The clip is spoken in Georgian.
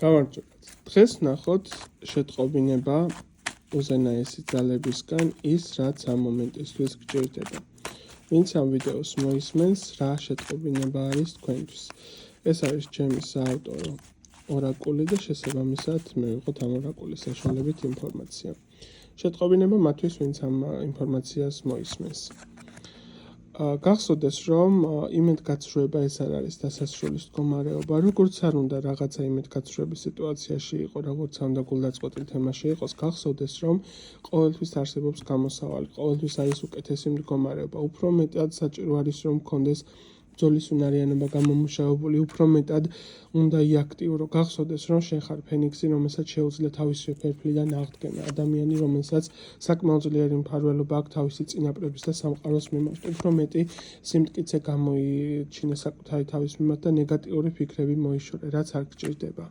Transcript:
გამარჯობათ. დღეს ნახოთ შეტყობინება უზენაესი ძალებისგან ის, რაც ამ მომენტისთვის გჭირდება. ვინც ამ ვიდეოს მოისმენს, რა შეტყობინება არის თქვენთვის. ეს არის ჩემი საავტორო ორაკული და შესაბამისად მე ვიღოთ ამ ორაკულის საშუალებით ინფორმაცია. შეტყობინება მათთვის, ვინც ამ ინფორმაციას მოისმენს. გახსოვდეს, რომ იმედგაცრუება ეს არ არის დასასრულის მდგომარეობა, როგორც არ უნდა რაღაცა იმედგაცრუების სიტუაციაში იყო, როგორც არ უნდა გულდაწყვეტილ თემაში იყოს, გახსოვდეს, რომ ყოველთვის არსებობს გამოსავალი, ყოველთვის არის უკეთესი მდგომარეობა, უფრო მეტად საჭირო არის, რომ გქონდეს ბრძოლის უნარიანობა გამომუშავებული, უფრო მეტად უნდა იაქტიურო. გახსოვდეს, რომ შენ ხარ ფენიქსი, რომელსაც შეუძლია თავისი ფერფლიდან აღდგენა, ადამიანი, რომელსაც საკმაოდ ძლიერი მფარველობა აქვს თავისი წინაპრების და სამყაროს მიმართ. უფრო მეტი სიმტკიცე გამოიჩინა საკუთარი თავის მიმართ და ნეგატიური ფიქრები მოიშორე, რაც არ გჭირდება.